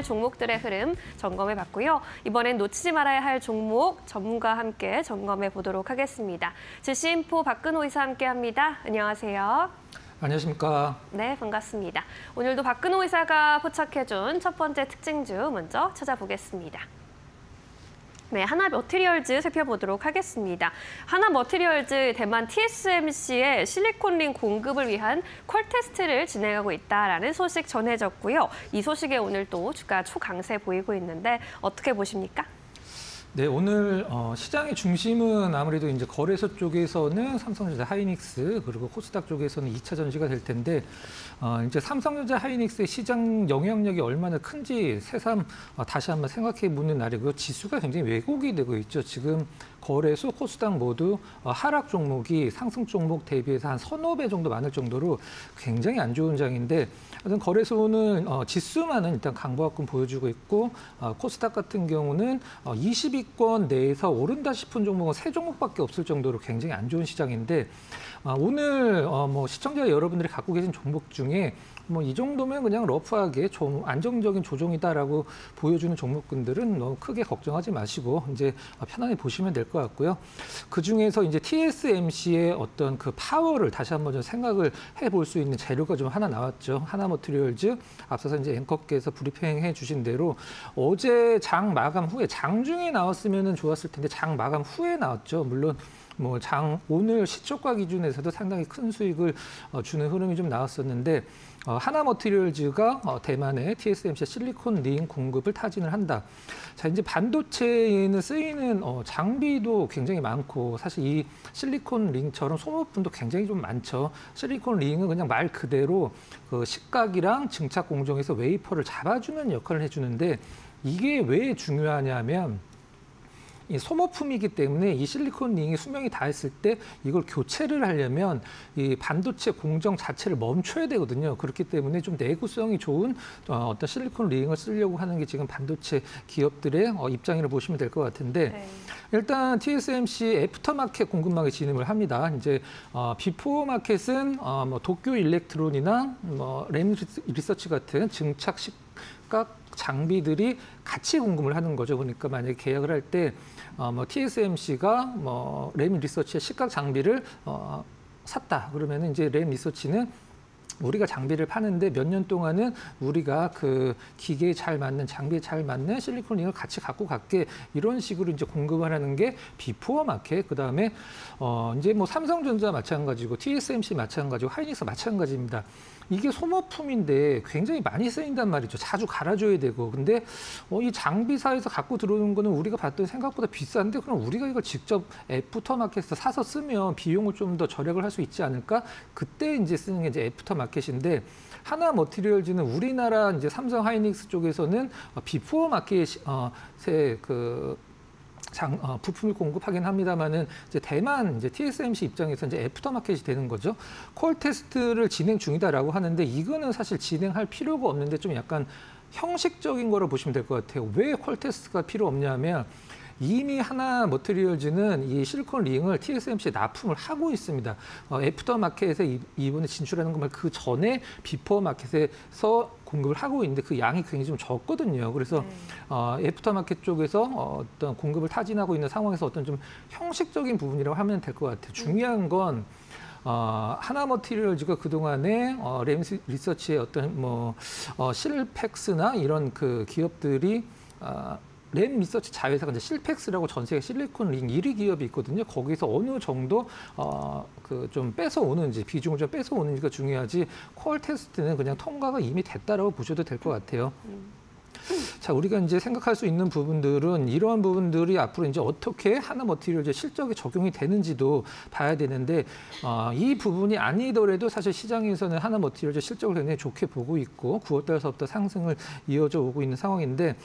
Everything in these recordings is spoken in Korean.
있을 종목들의 흐름 점검해 봤고요. 이번엔 놓치지 말아야 할 종목 전문가와 함께 점검해 보도록 하겠습니다. 주식인포 박근호 이사 함께합니다. 안녕하세요. 안녕하십니까. 네, 반갑습니다. 오늘도 박근호 이사가 포착해준 첫 번째 특징주 먼저 찾아보겠습니다. 네, 하나머티리얼즈 살펴보도록 하겠습니다. 하나머티리얼즈 대만 TSMC의 실리콘링 공급을 위한 퀄 테스트를 진행하고 있다라는 소식 전해졌고요. 이 소식에 오늘 또 주가 초강세 보이고 있는데 어떻게 보십니까? 네, 오늘 시장의 중심은 아무래도 이제 거래소 쪽에서는 삼성전자 하이닉스 그리고 코스닥 쪽에서는 2차 전지가 될 텐데 이제 삼성전자 하이닉스의 시장 영향력이 얼마나 큰지 새삼 다시 한번 생각해 보는 날이고요. 지수가 굉장히 왜곡이 되고 있죠. 지금 거래소, 코스닥 모두 하락 종목이 상승 종목 대비해서 한 서너 배 정도 많을 정도로 굉장히 안 좋은 장인데 하여튼 거래소는 지수만은 일단 강보합권 보여주고 있고 코스닥 같은 경우는 20위권 내에서 오른다 싶은 종목은 3종목밖에 없을 정도로 굉장히 안 좋은 시장인데 오늘 뭐 시청자 여러분들이 갖고 계신 종목 중에 뭐 이 정도면 그냥 러프하게 좀 안정적인 조정이다라고 보여주는 종목군들은 너무 크게 걱정하지 마시고 이제 편안히 보시면 될 것 같고요. 그 중에서 이제 TSMC의 어떤 그 파워를 다시 한번 좀 생각을 해볼 수 있는 재료가 좀 하나 나왔죠. 하나머티리얼즈 앞서서 이제 앵커께서 브리핑해 주신 대로 어제 장 마감 후에 장중에 나왔으면 좋았을 텐데 장 마감 후에 나왔죠. 물론 뭐 오늘 시초가 기준에서도 상당히 큰 수익을 주는 흐름이 좀 나왔었는데 하나머티리얼즈가 대만의 TSMC 실리콘 링 공급을 타진을 한다. 자, 이제 반도체에는 쓰이는 장비도 굉장히 많고 사실 이 실리콘 링처럼 소모품도 굉장히 좀 많죠. 실리콘 링은 그냥 말 그대로 그 식각이랑 증착 공정에서 웨이퍼를 잡아주는 역할을 해주는데 이게 왜 중요하냐면 이 소모품이기 때문에 이 실리콘 링이 수명이 다했을 때 이걸 교체를 하려면 이 반도체 공정 자체를 멈춰야 되거든요. 그렇기 때문에 좀 내구성이 좋은 어떤 실리콘 링을 쓰려고 하는 게 지금 반도체 기업들의 입장이라고 보시면 될 것 같은데 네. 일단 TSMC 애프터마켓 공급망에 진입을 합니다. 이제 비포 마켓은 뭐 도쿄 일렉트론이나 뭐 램 리서치 같은 증착 식각 장비들이 같이 공급을 하는 거죠. 그러니까 만약에 계약을 할 때 뭐 TSMC가 뭐 램 리서치의 식각 장비를 샀다. 그러면은 이제 램 리서치는 우리가 장비를 파는데 몇 년 동안은 우리가 그 기계에 잘 맞는 장비에 잘 맞는 실리콘 링을 같이 갖고 갈게 이런 식으로 이제 공급을 하는 게 비포어 마켓. 그다음에 이제 뭐 삼성전자 마찬가지고 TSMC 마찬가지고 하이닉스 마찬가지입니다. 이게 소모품인데 굉장히 많이 쓰인단 말이죠. 자주 갈아줘야 되고. 근데 이 장비사에서 갖고 들어오는 거는 우리가 봤더니 생각보다 비싼데 그럼 우리가 이걸 직접 애프터마켓에서 사서 쓰면 비용을 좀 더 절약을 할 수 있지 않을까? 그때 이제 쓰는 게 이제 애프터마켓인데 하나머티리얼즈는 우리나라 이제 삼성 하이닉스 쪽에서는 비포어 마켓의 부품을 공급하긴 합니다만은 이제 대만 이제 TSMC 입장에서 이제 애프터마켓이 되는 거죠. 콜 테스트를 진행 중이다라고 하는데 이거는 사실 진행할 필요가 없는데 좀 약간 형식적인 거로 보시면 될 것 같아요. 왜 콜 테스트가 필요 없냐면 이미 하나머티리얼즈는 이 실리콘 링을 TSMC에 납품을 하고 있습니다. 애프터마켓에 이번에 진출하는 것 말고 그 전에 비포 마켓에서 공급을 하고 있는데 그 양이 굉장히 좀 적거든요. 그래서 애프터마켓 쪽에서 어떤 공급을 타진하고 있는 상황에서 어떤 좀 형식적인 부분이라고 하면 될 것 같아요. 중요한 건 하나머티리얼즈가 그동안에 램 리서치의 어떤 뭐 실팩스나 이런 그 기업들이 램 리서치 자회사가 이제 실팩스라고 전 세계 실리콘 링 1위 기업이 있거든요. 거기서 어느 정도 그 좀 뺏어오는지 비중을 좀 뺏어오는지가 중요하지 콜 테스트는 그냥 통과가 이미 됐다라고 보셔도 될 것 같아요. 자, 우리가 이제 생각할 수 있는 부분들은 이러한 부분들이 앞으로 이제 어떻게 하나머티리얼즈 실적에 적용이 되는지도 봐야 되는데 이 부분이 아니더라도 사실 시장에서는 하나머티리얼즈 실적을 굉장히 좋게 보고 있고 9월달서부터 상승을 이어져 오고 있는 상황인데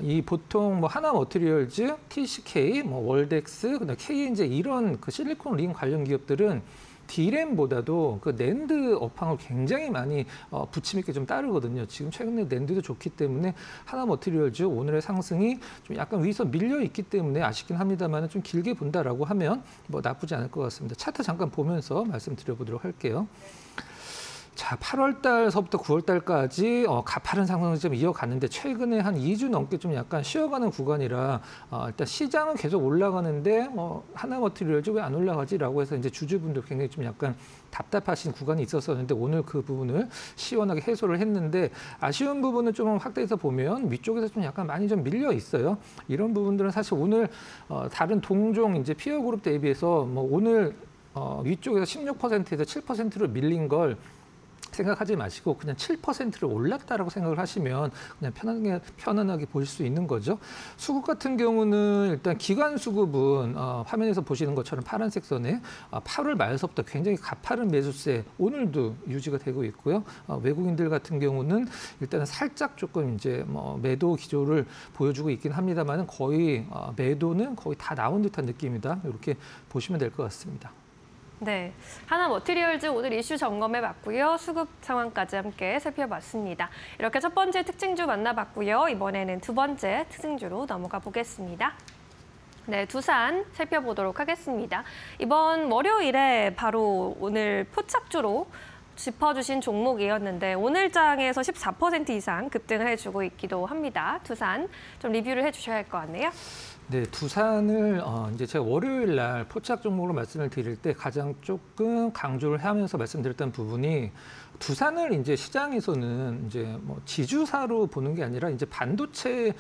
이 보통 뭐 하나머티리얼즈, TCK, 뭐 월덱스, 그다음 KNJ 이런 그 실리콘 링 관련 기업들은 D램보다도 그 낸드 업황을 굉장히 많이 부침 있게 좀 따르거든요. 지금 최근에 낸드도 좋기 때문에 하나머티리얼즈 오늘의 상승이 좀 약간 위에서 밀려 있기 때문에 아쉽긴 합니다만 좀 길게 본다라고 하면 뭐 나쁘지 않을 것 같습니다. 차트 잠깐 보면서 말씀드려보도록 할게요. 자, 8월 달서부터 9월 달까지 가파른 상승을 좀 이어갔는데 최근에 한 2주 넘게 좀 약간 쉬어가는 구간이라 일단 시장은 계속 올라가는데 하나머티리얼즈 왜 안 올라가지라고 해서 이제 주주분들 굉장히 좀 약간 답답하신 구간이 있었었는데 오늘 그 부분을 시원하게 해소를 했는데 아쉬운 부분은 좀 확대해서 보면 위쪽에서 좀 약간 많이 좀 밀려 있어요. 이런 부분들은 사실 오늘 다른 동종 이제 피어 그룹 대비해서 뭐 오늘 위쪽에서 16%에서 7%로 밀린 걸 생각하지 마시고 그냥 7%를 올랐다라고 생각을 하시면 그냥 편안하게 보실 수 있는 거죠. 수급 같은 경우는 일단 기관 수급은 화면에서 보시는 것처럼 파란색 선에 8월 말서부터 굉장히 가파른 매수세 오늘도 유지가 되고 있고요. 외국인들 같은 경우는 일단은 살짝 조금 이제 매도 기조를 보여주고 있긴 합니다만은 거의 매도는 거의 다 나온 듯한 느낌이다. 이렇게 보시면 될 것 같습니다. 네, 하나머티리얼즈 오늘 이슈 점검해봤고요. 수급 상황까지 함께 살펴봤습니다. 이렇게 첫 번째 특징주 만나봤고요. 이번에는 두 번째 특징주로 넘어가 보겠습니다. 네, 두산 살펴보도록 하겠습니다. 이번 월요일에 바로 오늘 포착주로 짚어주신 종목이었는데 오늘 장에서 14% 이상 급등을 해주고 있기도 합니다. 두산 좀 리뷰를 해주셔야 할 것 같네요. 네, 두산을 이제 제가 월요일 날 포착 종목으로 말씀을 드릴 때 가장 조금 강조를 하면서 말씀드렸던 부분이 두산을 이제 시장에서는 이제 뭐 지주사로 보는 게 아니라 이제 반도체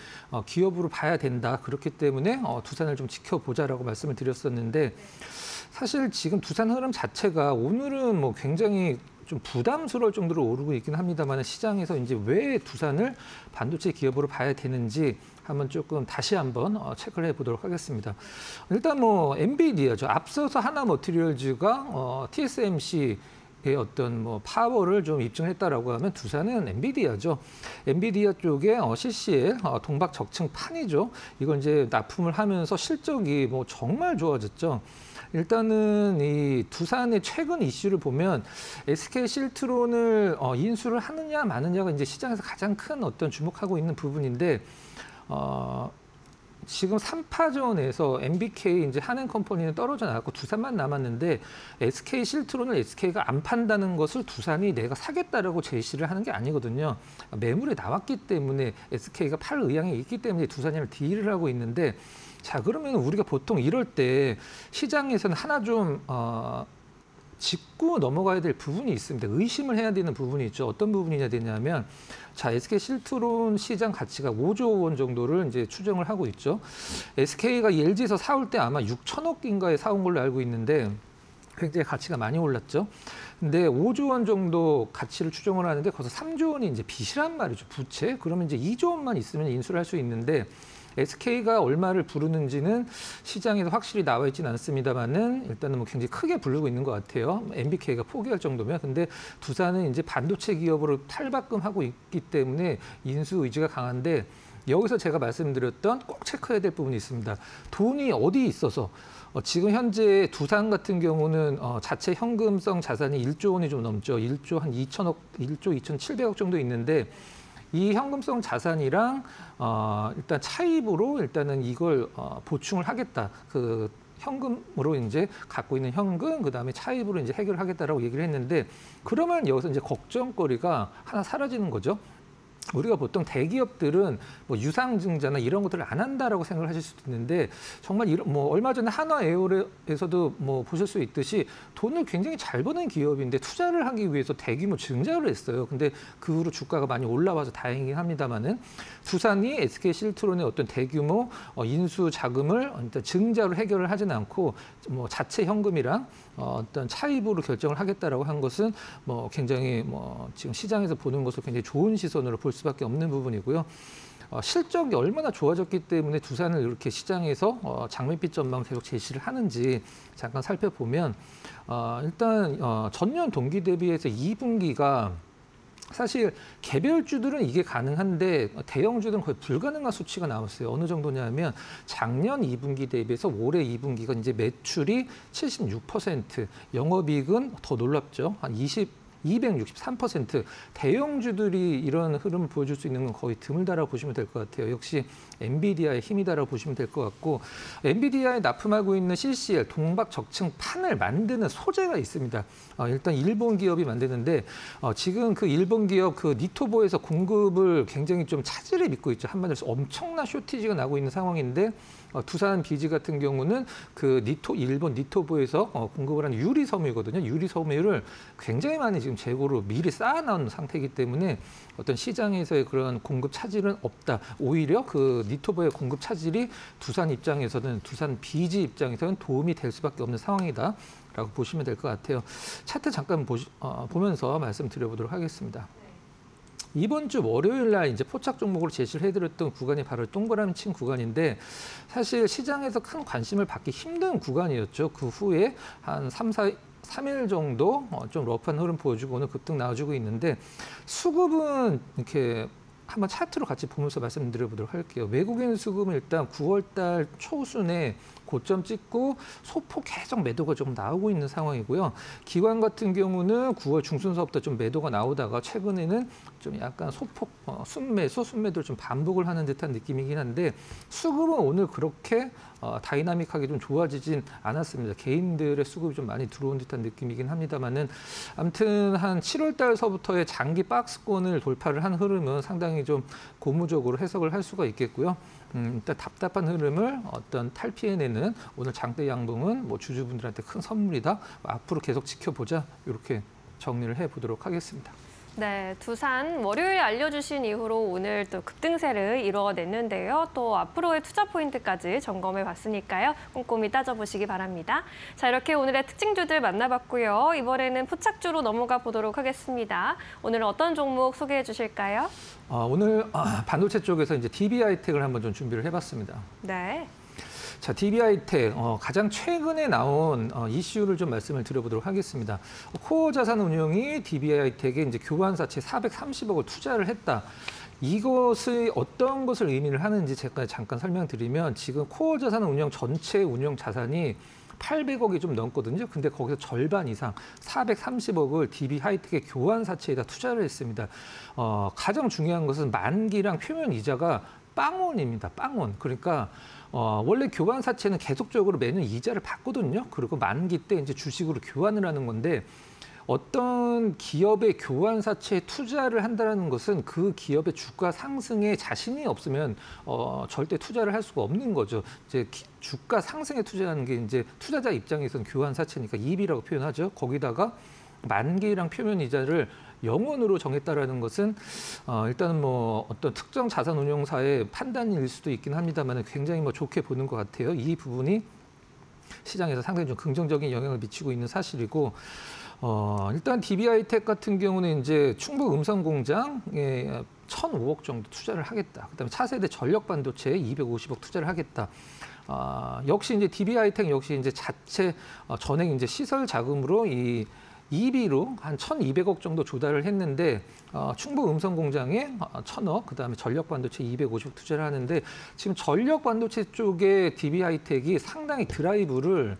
기업으로 봐야 된다. 그렇기 때문에 두산을 좀 지켜보자라고 말씀을 드렸었는데 사실 지금 두산 흐름 자체가 오늘은 뭐 굉장히 좀 부담스러울 정도로 오르고 있긴 합니다만 시장에서 이제 왜 두산을 반도체 기업으로 봐야 되는지 한번 조금 다시 한번 체크를 해보도록 하겠습니다. 일단 뭐 엔비디아죠. 앞서서 하나머티리얼즈가 TSMC의 어떤 뭐 파워를 좀 입증했다라고 하면 두산은 엔비디아죠. 엔비디아 쪽에 CCL 동박 적층판이죠. 이걸 이제 납품을 하면서 실적이 뭐 정말 좋아졌죠. 일단은 이 두산의 최근 이슈를 보면 SK 실트론을 인수를 하느냐 마느냐가 이제 시장에서 가장 큰 어떤 주목하고 있는 부분인데 지금 3파전에서 MBK 이제 한행컴퍼니는 떨어져 나갔고 두산만 남았는데 SK 실트론을 SK가 안 판다는 것을 두산이 내가 사겠다라고 제시를 하는 게 아니거든요. 매물에 나왔기 때문에 SK가 팔 의향이 있기 때문에 두산이랑 딜을 하고 있는데 자 그러면 우리가 보통 이럴 때 시장에서는 하나 좀 짚고 넘어가야 될 부분이 있습니다. 의심을 해야 되는 부분이 있죠. 어떤 부분이냐 되냐면 자 SK 실트론 시장 가치가 5조 원 정도를 이제 추정을 하고 있죠. SK가 LG에서 사올 때 아마 6천억인가에 사온 걸로 알고 있는데 굉장히 가치가 많이 올랐죠. 근데 5조 원 정도 가치를 추정을 하는데 거기서 3조 원이 이제 빚이란 말이죠. 부채. 그러면 이제 2조 원만 있으면 인수를 할 수 있는데 SK가 얼마를 부르는지는 시장에서 확실히 나와 있지는 않습니다만은 일단은 뭐 굉장히 크게 부르고 있는 것 같아요. MBK가 포기할 정도면. 근데 두산은 이제 반도체 기업으로 탈바꿈하고 있기 때문에 인수 의지가 강한데 여기서 제가 말씀드렸던 꼭 체크해야 될 부분이 있습니다. 돈이 어디 있어서 지금 현재 두산 같은 경우는 자체 현금성 자산이 1조 원이 좀 넘죠. 1조 한 2천억, 1조 2,700억 정도 있는데 이 현금성 자산이랑 일단 차입으로 일단은 이걸 보충을 하겠다. 그 현금으로 이제 갖고 있는 현금 그다음에 차입으로 이제 해결하겠다라고 얘기를 했는데 그러면 여기서 이제 걱정거리가 하나 사라지는 거죠. 우리가 보통 대기업들은 뭐 유상증자나 이런 것들을 안 한다라고 생각을 하실 수도 있는데 정말 이런 뭐 얼마 전에 한화에어에서도 뭐 보실 수 있듯이 돈을 굉장히 잘 버는 기업인데 투자를 하기 위해서 대규모 증자를 했어요. 근데 그 후로 주가가 많이 올라와서 다행이긴 합니다만은 두산이 SK 실트론의 어떤 대규모 인수 자금을 일단 증자로 해결을 하진 않고 뭐 자체 현금이랑 어떤 차입으로 결정을 하겠다라고 한 것은 뭐 굉장히 뭐 지금 시장에서 보는 것을 굉장히 좋은 시선으로 볼 수밖에 없는 부분이고요. 실적이 얼마나 좋아졌기 때문에 두산을 이렇게 시장에서 장밋빛 전망을 계속 제시를 하는지 잠깐 살펴보면 일단 전년 동기 대비해서 2분기가 사실 개별주들은 이게 가능한데 대형주들은 거의 불가능한 수치가 나왔어요. 어느 정도냐면 작년 2분기 대비해서 올해 2분기가 이제 매출이 76%, 영업이익은 더 놀랍죠. 한 263%. 대형주들이 이런 흐름을 보여줄 수 있는 건 거의 드물다라고 보시면 될 것 같아요. 역시 엔비디아의 힘이다라고 보시면 될 것 같고, 엔비디아에 납품하고 있는 CCL, 동박 적층판을 만드는 소재가 있습니다. 일단 일본 기업이 만드는데 지금 그 일본 기업 그 니토보에서 공급을 굉장히 좀 차질을 빚고 있죠. 한마디로 엄청난 쇼티지가 나고 있는 상황인데, 두산 비지 같은 경우는 그 일본 니토보에서 공급을 하는 유리 섬유거든요. 유리 섬유를 굉장히 많이 지금 재고로 미리 쌓아놓은 상태이기 때문에 어떤 시장에서의 그런 공급 차질은 없다. 오히려 그 니토보의 공급 차질이 두산 입장에서는, 두산 비지 입장에서는 도움이 될 수밖에 없는 상황이다라고 보시면 될 것 같아요. 차트 잠깐 보면서 말씀드려보도록 하겠습니다. 이번 주 월요일 날 이제 포착 종목으로 제시를 해드렸던 구간이 바로 동그라미 친 구간인데, 사실 시장에서 큰 관심을 받기 힘든 구간이었죠. 그 후에 한 3일 정도 좀 러프한 흐름 보여주고 오늘 급등 나와주고 있는데, 수급은 이렇게 한번 차트로 같이 보면서 말씀드려보도록 할게요. 외국인 수급은 일단 9월 달 초순에 고점 찍고 소폭 계속 매도가 좀 나오고 있는 상황이고요. 기관 같은 경우는 9월 중순서부터 좀 매도가 나오다가 최근에는 좀 약간 소폭 순매도를 좀 반복을 하는 듯한 느낌이긴 한데, 수급은 오늘 그렇게 다이나믹하게 좀 좋아지진 않았습니다. 개인들의 수급이 좀 많이 들어온 듯한 느낌이긴 합니다만은, 아무튼 한 7월 달서부터의 장기 박스권을 돌파를 한 흐름은 상당히 좀 고무적으로 해석을 할 수가 있겠고요. 일단 답답한 흐름을 어떤 탈피해내는 오늘 장대 양봉은 뭐 주주분들한테 큰 선물이다. 앞으로 계속 지켜보자. 이렇게 정리를 해보도록 하겠습니다. 네, 두산 월요일 알려주신 이후로 오늘 또 급등세를 이루어냈는데요. 또 앞으로의 투자 포인트까지 점검해 봤으니까요. 꼼꼼히 따져보시기 바랍니다. 자, 이렇게 오늘의 특징주들 만나봤고요. 이번에는 포착주로 넘어가 보도록 하겠습니다. 오늘 어떤 종목 소개해 주실까요? 오늘 반도체 쪽에서 이제 DB하이텍을 한번 좀 준비를 해봤습니다. 네. 자, DB하이텍 가장 최근에 나온 이슈를 좀 말씀을 드려보도록 하겠습니다. 코어 자산운용이 DB하이텍에 이제 교환사채 430억을 투자를 했다. 이것이 어떤 것을 의미를 하는지 제가 잠깐 설명드리면, 지금 코어 자산운용 전체 운용 자산이 800억이 좀 넘거든요. 근데 거기서 절반 이상 430억을 DB하이텍의 교환사채에다 투자를 했습니다. 가장 중요한 것은 만기랑 표면 이자가 빵원입니다. 빵원. 그러니까 원래 교환사채는 계속적으로 매년 이자를 받거든요. 그리고 만기 때 이제 주식으로 교환을 하는 건데, 어떤 기업의 교환사채에 투자를 한다는 것은 그 기업의 주가 상승에 자신이 없으면 절대 투자를 할 수가 없는 거죠. 이제 주가 상승에 투자하는 게 이제 투자자 입장에서는 교환사채니까 이익이라고 표현하죠. 거기다가 만기랑 표면 이자를 영원으로 정했다라는 것은 일단은 뭐 어떤 특정 자산운용사의 판단일 수도 있긴 합니다만 굉장히 뭐 좋게 보는 것 같아요. 이 부분이 시장에서 상당히 좀 긍정적인 영향을 미치고 있는 사실이고, 일단 DB하이텍 같은 경우는 이제 충북 음성 공장에 1,005억 정도 투자를 하겠다. 그다음에 차세대 전력 반도체에 250억 투자를 하겠다. 역시 이제 DB하이텍 역시 이제 자체 전액 이제 시설 자금으로 이 EB로 한 1,200억 정도 조달을 했는데, 충북 음성 공장에 1,000억, 그다음에 전력 반도체 250억 투자를 하는데, 지금 전력 반도체 쪽에 DB하이텍이 상당히 드라이브를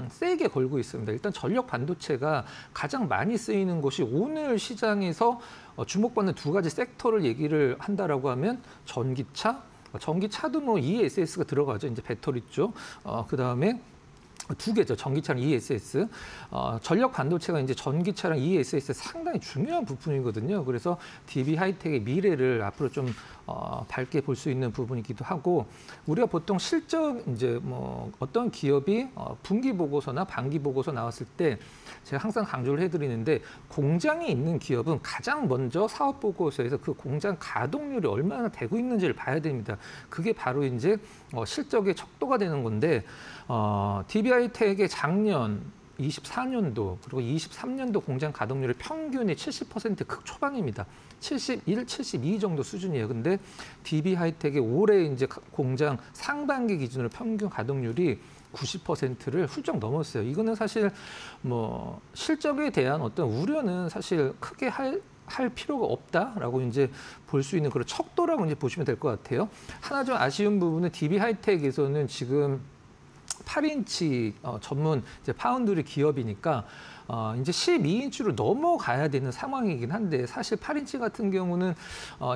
세게 걸고 있습니다. 일단 전력 반도체가 가장 많이 쓰이는 곳이 오늘 시장에서 주목받는 두 가지 섹터를 얘기를 한다라고 하면 전기차도 뭐 ESS가 들어가죠. 이제 배터리 쪽. 그다음에 두 개죠. 전기차랑 ESS. 전력 반도체가 이제 전기차랑 ESS 상당히 중요한 부분이거든요. 그래서 DB하이텍의 미래를 앞으로 좀 밝게 볼 수 있는 부분이기도 하고, 우리가 보통 실적 이제 뭐 어떤 기업이 분기 보고서나 반기 보고서 나왔을 때 제가 항상 강조를 해드리는데, 공장이 있는 기업은 가장 먼저 사업 보고서에서 그 공장 가동률이 얼마나 되고 있는지를 봐야 됩니다. 그게 바로 이제 실적의 척도가 되는 건데, DB하이텍의 작년 24년도 그리고 23년도 공장 가동률의 평균이 70% 극초반입니다. 71, 72 정도 수준이에요. 근데 DB하이텍의 올해 이제 공장 상반기 기준으로 평균 가동률이 90%를 훌쩍 넘었어요. 이거는 사실 뭐 실적에 대한 어떤 우려는 사실 크게 할 필요가 없다라고 이제 볼 수 있는 그런 척도라고 이제 보시면 될 것 같아요. 하나 좀 아쉬운 부분은 DB하이텍에서는 지금 8인치 전문 이제 파운드리 기업이니까 이제 12인치로 넘어가야 되는 상황이긴 한데 사실 8인치 같은 경우는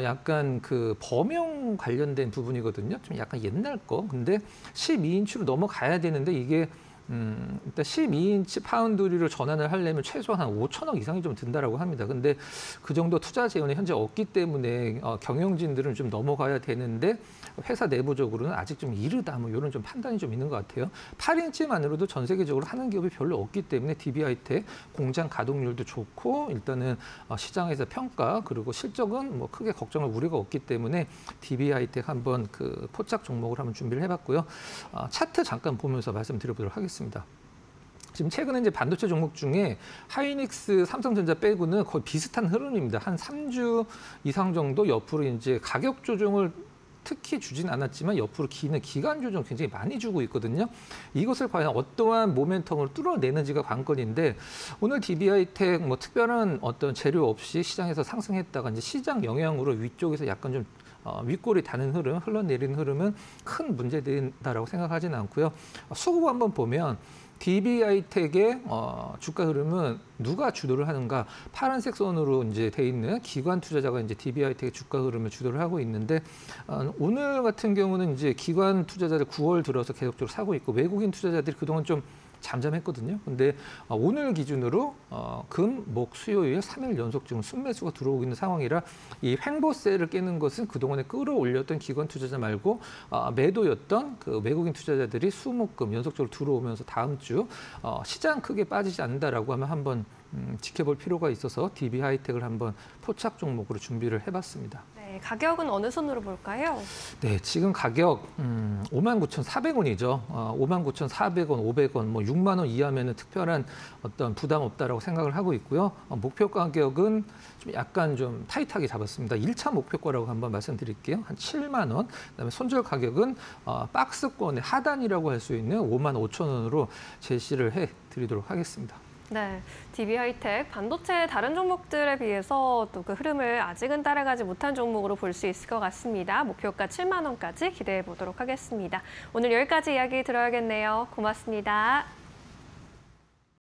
약간 그 범용 관련된 부분이거든요. 좀 약간 옛날 거. 근데 12인치로 넘어가야 되는데 이게 일단 12인치 파운드리로 전환을 하려면 최소한 한 5천억 이상이 좀 든다라고 합니다. 근데 그 정도 투자 재원이 현재 없기 때문에 경영진들은 좀 넘어가야 되는데 회사 내부적으로는 아직 좀 이르다 뭐 이런 좀 판단이 좀 있는 것 같아요. 8인치만으로도 전 세계적으로 하는 기업이 별로 없기 때문에 DB하이텍 공장 가동률도 좋고 일단은 시장에서 평가 그리고 실적은 뭐 크게 걱정할 우려가 없기 때문에 DB하이텍 한번 그 포착 종목을 한번 준비를 해봤고요. 차트 잠깐 보면서 말씀드려보도록 하겠습니다. 지금 최근에 이제 반도체 종목 중에 하이닉스, 삼성전자 빼고는 거의 비슷한 흐름입니다. 한 3주 이상 정도 옆으로 이제 가격 조정을 특히 주진 않았지만 옆으로 기는 기간 조정 굉장히 많이 주고 있거든요. 이것을 과연 어떠한 모멘텀을 뚫어내는지가 관건인데 오늘 DB하이텍 뭐 특별한 어떤 재료 없이 시장에서 상승했다가 이제 시장 영향으로 위쪽에서 약간 좀 윗골이 다는 흐름, 흘러내리는 흐름은 큰 문제된다라고 생각하지는 않고요. 수급 한번 보면 DB하이텍의 주가 흐름은 누가 주도를 하는가? 파란색 선으로 이제 돼 있는 기관 투자자가 이제 DB하이텍의 주가 흐름을 주도를 하고 있는데 오늘 같은 경우는 이제 기관 투자자들 9월 들어서 계속적으로 사고 있고 외국인 투자자들이 그동안 좀 잠잠했거든요. 근데 오늘 기준으로 금, 목, 수요일 3일 연속 지금 순매수가 들어오고 있는 상황이라 이 횡보세를 깨는 것은 그동안에 끌어올렸던 기관 투자자 말고 매도였던 그 외국인 투자자들이 수목금 연속적으로 들어오면서 다음 주 시장 크게 빠지지 않는다라고 하면 한번 지켜볼 필요가 있어서 DB하이텍을 한번 포착 종목으로 준비를 해봤습니다. 네, 가격은 어느 선으로 볼까요? 네, 지금 가격 59,400원이죠. 59,400원, 500원, 뭐 6만 원 이하면은 특별한 어떤 부담 없다라고 생각을 하고 있고요. 목표 가격은 좀 약간 좀 타이트하게 잡았습니다. 1차 목표가라고 한번 말씀드릴게요. 한 7만 원. 그다음에 손절 가격은 박스권의 하단이라고 할 수 있는 55,000원으로 제시를 해 드리도록 하겠습니다. 네, DB하이텍 반도체 다른 종목들에 비해서 또 그 흐름을 아직은 따라가지 못한 종목으로 볼 수 있을 것 같습니다. 목표가 7만 원까지 기대해 보도록 하겠습니다. 오늘 여기까지 이야기 들어야겠네요. 고맙습니다.